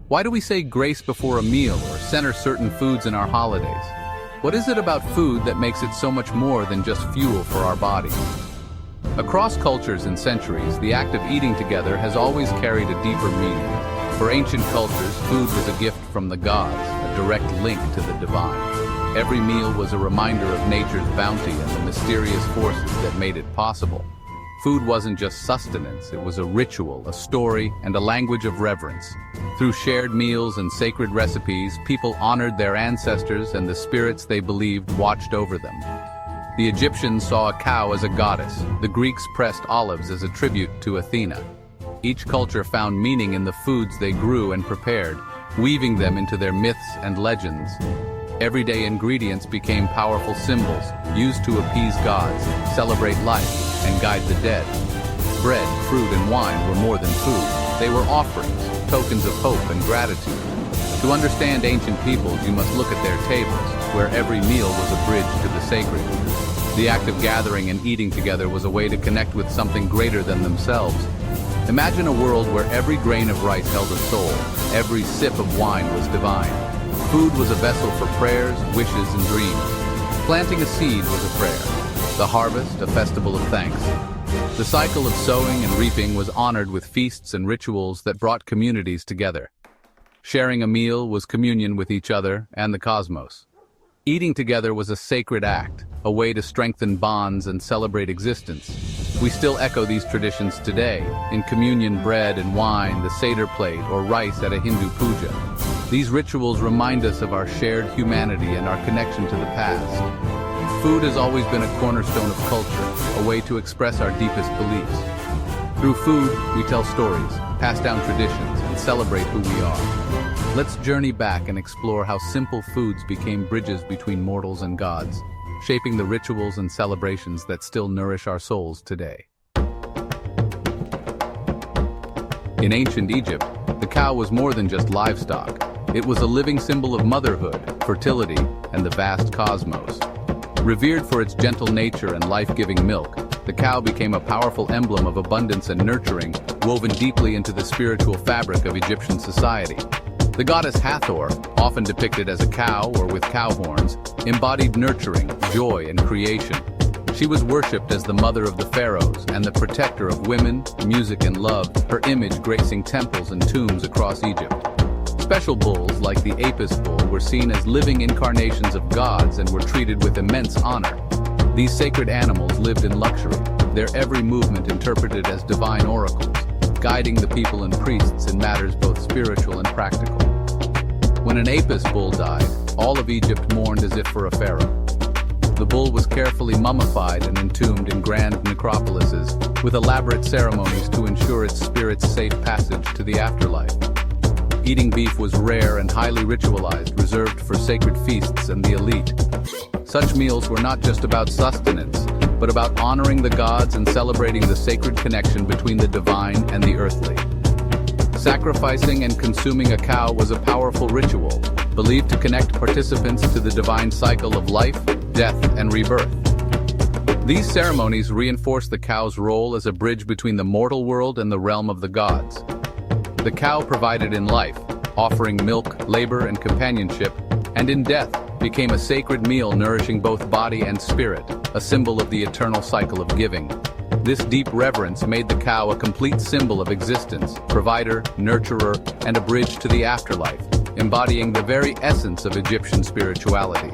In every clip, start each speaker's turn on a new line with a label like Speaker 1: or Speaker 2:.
Speaker 1: Why do we say grace before a meal or center certain foods in our holidays? What is it about food that makes it so much more than just fuel for our bodies? Across cultures and centuries, the act of eating together has always carried a deeper meaning. For ancient cultures, food was a gift from the gods, a direct link to the divine. Every meal was a reminder of nature's bounty and the mysterious forces that made it possible. Food wasn't just sustenance, it was a ritual, a story, and a language of reverence. Through shared meals and sacred recipes, people honored their ancestors and the spirits they believed watched over them. The Egyptians saw a cow as a goddess. The Greeks pressed olives as a tribute to Athena. Each culture found meaning in the foods they grew and prepared, weaving them into their myths and legends. Everyday ingredients became powerful symbols, used to appease gods, celebrate life, and guide the dead. Bread, fruit, and wine were more than food. They were offerings, tokens of hope and gratitude. To understand ancient peoples, you must look at their tables, where every meal was a bridge to the sacred. The act of gathering and eating together was a way to connect with something greater than themselves. Imagine a world where every grain of rice held a soul, every sip of wine was divine. Food was a vessel for prayers, wishes, and dreams. Planting a seed was a prayer. The harvest, a festival of thanks. The cycle of sowing and reaping was honored with feasts and rituals that brought communities together. Sharing a meal was communion with each other and the cosmos. Eating together was a sacred act, a way to strengthen bonds and celebrate existence. We still echo these traditions today, in communion bread and wine, the Seder plate, or rice at a Hindu puja. These rituals remind us of our shared humanity and our connection to the past. Food has always been a cornerstone of culture, a way to express our deepest beliefs. Through food, we tell stories, pass down traditions, and celebrate who we are. Let's journey back and explore how simple foods became bridges between mortals and gods, shaping the rituals and celebrations that still nourish our souls today. In ancient Egypt, the cow was more than just livestock. It was a living symbol of motherhood, fertility, and the vast cosmos. Revered for its gentle nature and life-giving milk, the cow became a powerful emblem of abundance and nurturing, woven deeply into the spiritual fabric of Egyptian society. The goddess Hathor, often depicted as a cow or with cow horns, embodied nurturing, joy, and creation. She was worshipped as the mother of the pharaohs and the protector of women, music, and love, her image gracing temples and tombs across Egypt. Special bulls, like the Apis bull, were seen as living incarnations of gods and were treated with immense honor. These sacred animals lived in luxury, their every movement interpreted as divine oracles, guiding the people and priests in matters both spiritual and practical. When an Apis bull died, all of Egypt mourned as if for a pharaoh. The bull was carefully mummified and entombed in grand necropolises, with elaborate ceremonies to ensure its spirit's safe passage to the afterlife. Eating beef was rare and highly ritualized, reserved for sacred feasts and the elite. Such meals were not just about sustenance, but about honoring the gods and celebrating the sacred connection between the divine and the earthly. Sacrificing and consuming a cow was a powerful ritual, believed to connect participants to the divine cycle of life, death, and rebirth. These ceremonies reinforce the cow's role as a bridge between the mortal world and the realm of the gods. The cow provided in life, offering milk, labor, and companionship, and in death became a sacred meal nourishing both body and spirit, a symbol of the eternal cycle of giving. This deep reverence made the cow a complete symbol of existence, provider, nurturer, and a bridge to the afterlife, embodying the very essence of Egyptian spirituality.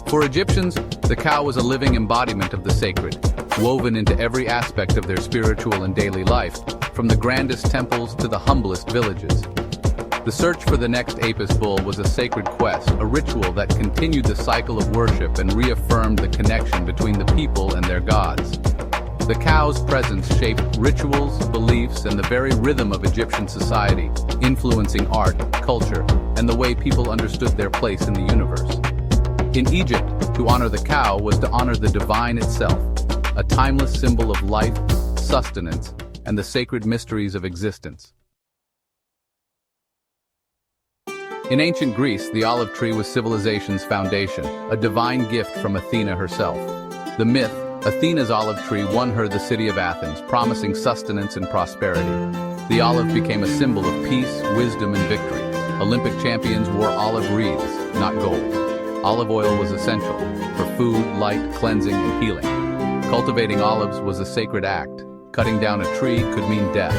Speaker 1: For Egyptians, the cow was a living embodiment of the sacred, woven into every aspect of their spiritual and daily life, from the grandest temples to the humblest villages. The search for the next Apis bull was a sacred quest, a ritual that continued the cycle of worship and reaffirmed the connection between the people and their gods. The cow's presence shaped rituals, beliefs, and the very rhythm of Egyptian society, influencing art, culture, and the way people understood their place in the universe. In Egypt, to honor the cow was to honor the divine itself, a timeless symbol of life, sustenance, and the sacred mysteries of existence. In ancient Greece, the olive tree was civilization's foundation, a divine gift from Athena herself. The myth, Athena's olive tree, won her the city of Athens, promising sustenance and prosperity. The olive became a symbol of peace, wisdom, and victory. Olympic champions wore olive wreaths, not gold. Olive oil was essential for food, light, cleansing, and healing. Cultivating olives was a sacred act. Cutting down a tree could mean death.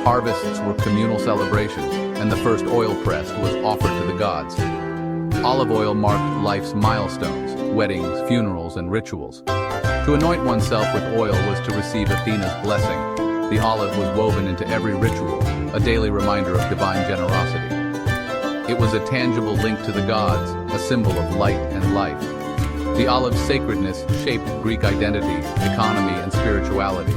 Speaker 1: Harvests were communal celebrations, and the first oil press was offered to the gods. Olive oil marked life's milestones, weddings, funerals, and rituals. To anoint oneself with oil was to receive Athena's blessing. The olive was woven into every ritual, a daily reminder of divine generosity. It was a tangible link to the gods, a symbol of light and life. The olive's sacredness shaped Greek identity, economy, and spirituality.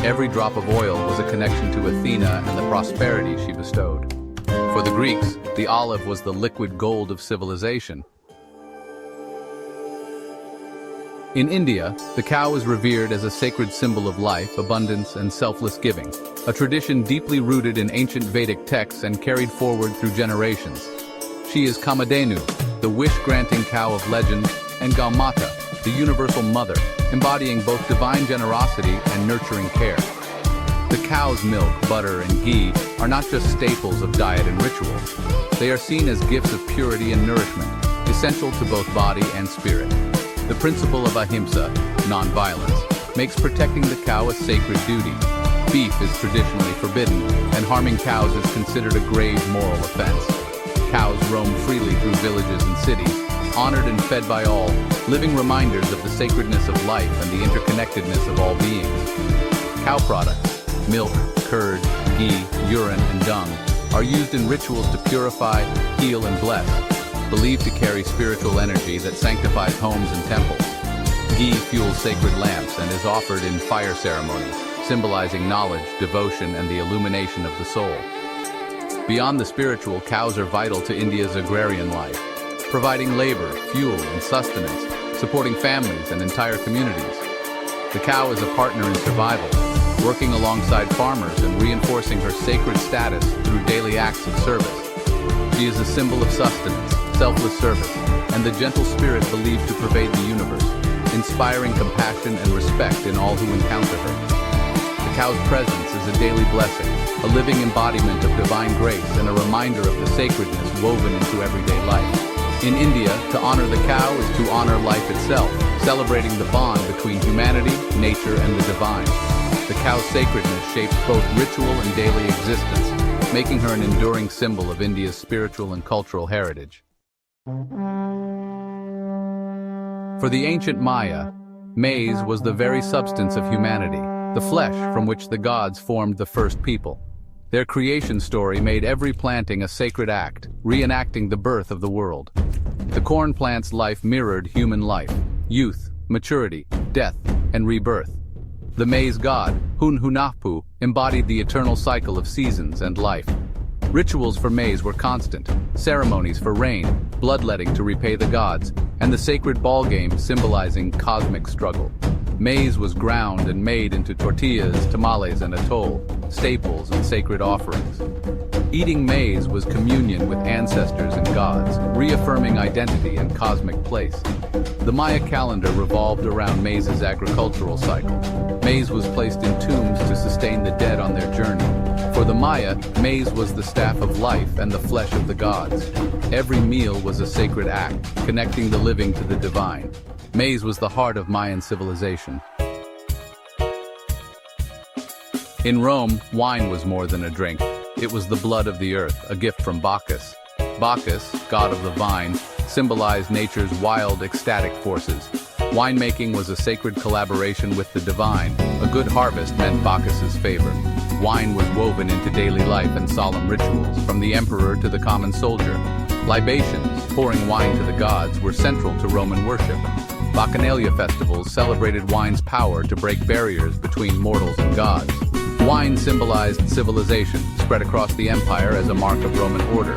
Speaker 1: Every drop of oil was a connection to Athena and the prosperity she bestowed. For the Greeks, the olive was the liquid gold of civilization. In India, the cow is revered as a sacred symbol of life, abundance, and selfless giving, a tradition deeply rooted in ancient Vedic texts and carried forward through generations. She is Kamadhenu, the wish-granting cow of legend, and Gaumata, the universal mother, embodying both divine generosity and nurturing care. The cow's milk, butter, and ghee are not just staples of diet and ritual. They are seen as gifts of purity and nourishment, essential to both body and spirit. The principle of ahimsa, non-violence, makes protecting the cow a sacred duty. Beef is traditionally forbidden, and harming cows is considered a grave moral offense. Cows roam freely through villages and cities, honored and fed by all, living reminders of the sacredness of life and the interconnectedness of all beings. Cow products, milk, curd, ghee, urine, and dung, are used in rituals to purify, heal, and bless, believed to carry spiritual energy that sanctifies homes and temples. Ghee fuels sacred lamps and is offered in fire ceremonies, symbolizing knowledge, devotion, and the illumination of the soul. Beyond the spiritual, cows are vital to India's agrarian life, providing labor, fuel, and sustenance, supporting families and entire communities. The cow is a partner in survival, working alongside farmers and reinforcing her sacred status through daily acts of service. She is a symbol of sustenance, selfless service, and the gentle spirit believed to pervade the universe, inspiring compassion and respect in all who encounter her. The cow's presence is a daily blessing, a living embodiment of divine grace and a reminder of the sacredness woven into everyday life. In India, to honor the cow is to honor life itself, celebrating the bond between humanity, nature, and the divine. The cow's sacredness shapes both ritual and daily existence, making her an enduring symbol of India's spiritual and cultural heritage. For the ancient Maya, maize was the very substance of humanity, the flesh from which the gods formed the first people. Their creation story made every planting a sacred act, reenacting the birth of the world. The corn plant's life mirrored human life, youth, maturity, death, and rebirth. The maize god, Hunhunahpu, embodied the eternal cycle of seasons and life. Rituals for maize were constant, ceremonies for rain, bloodletting to repay the gods, and the sacred ball game symbolizing cosmic struggle. Maize was ground and made into tortillas, tamales, and atole, staples and sacred offerings. Eating maize was communion with ancestors and gods, reaffirming identity and cosmic place. The Maya calendar revolved around maize's agricultural cycle. Maize was placed in tombs to sustain the dead on their journey. For the Maya, maize was the staff of life and the flesh of the gods. Every meal was a sacred act, connecting the living to the divine. Maize was the heart of Mayan civilization. In Rome, wine was more than a drink. It was the blood of the earth, a gift from Bacchus. Bacchus, god of the vine, symbolized nature's wild, ecstatic forces. Winemaking was a sacred collaboration with the divine. A good harvest meant Bacchus's favor. Wine was woven into daily life and solemn rituals, from the emperor to the common soldier. Libations, pouring wine to the gods, were central to Roman worship. Bacchanalia festivals celebrated wine's power to break barriers between mortals and gods. Wine symbolized civilization, spread across the empire as a mark of Roman order.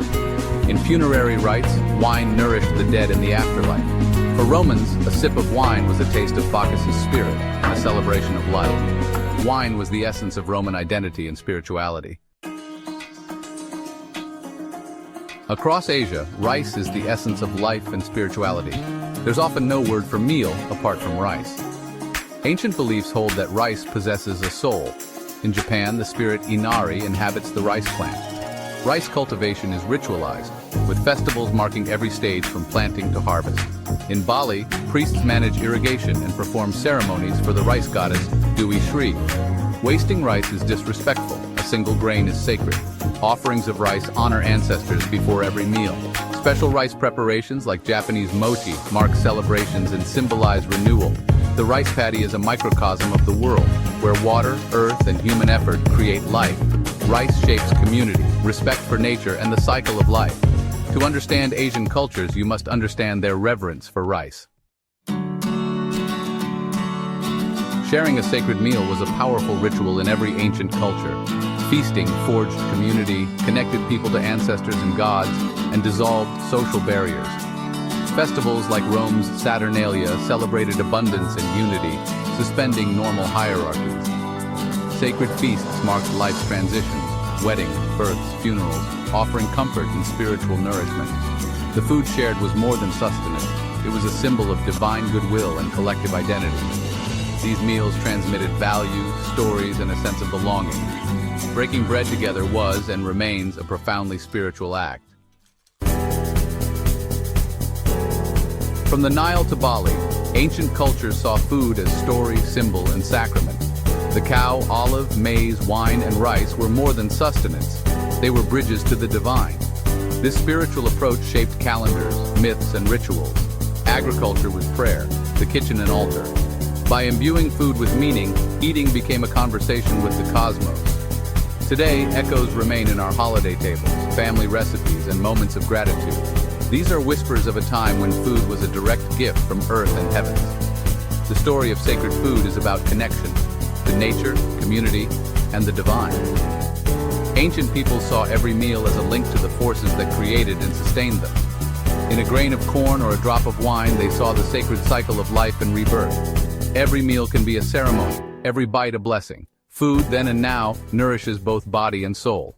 Speaker 1: In funerary rites, wine nourished the dead in the afterlife. For Romans, a sip of wine was a taste of Bacchus's spirit, a celebration of life. Wine was the essence of Roman identity and spirituality. Across Asia, rice is the essence of life and spirituality. There's often no word for meal apart from rice. Ancient beliefs hold that rice possesses a soul. In Japan, the spirit Inari inhabits the rice plant. Rice cultivation is ritualized, with festivals marking every stage from planting to harvest. In Bali, priests manage irrigation and perform ceremonies for the rice goddess, Dewi Shri. Wasting rice is disrespectful. A single grain is sacred. Offerings of rice honor ancestors before every meal. Special rice preparations like Japanese mochi mark celebrations and symbolize renewal. The rice paddy is a microcosm of the world, where water, earth, and human effort create life. Rice shapes community, respect for nature, and the cycle of life. To understand Asian cultures, you must understand their reverence for rice. Sharing a sacred meal was a powerful ritual in every ancient culture. Feasting forged community, connected people to ancestors and gods, and dissolved social barriers. Festivals like Rome's Saturnalia celebrated abundance and unity, suspending normal hierarchies. Sacred feasts marked life's transitions, weddings, births, funerals, offering comfort and spiritual nourishment. The food shared was more than sustenance. It was a symbol of divine goodwill and collective identity. These meals transmitted values, stories, and a sense of belonging. Breaking bread together was and remains a profoundly spiritual act. From the Nile to Bali, ancient cultures saw food as story, symbol, and sacrament. The cow, olive, maize, wine, and rice were more than sustenance. They were bridges to the divine. This spiritual approach shaped calendars, myths, and rituals. Agriculture was prayer, the kitchen an altar. By imbuing food with meaning, eating became a conversation with the cosmos. Today, echoes remain in our holiday tables, family recipes, and moments of gratitude. These are whispers of a time when food was a direct gift from earth and heavens. The story of sacred food is about connection to nature, community, and the divine. Ancient peoples saw every meal as a link to the forces that created and sustained them. In a grain of corn or a drop of wine, they saw the sacred cycle of life and rebirth. Every meal can be a ceremony, every bite a blessing. Food, then and now, nourishes both body and soul.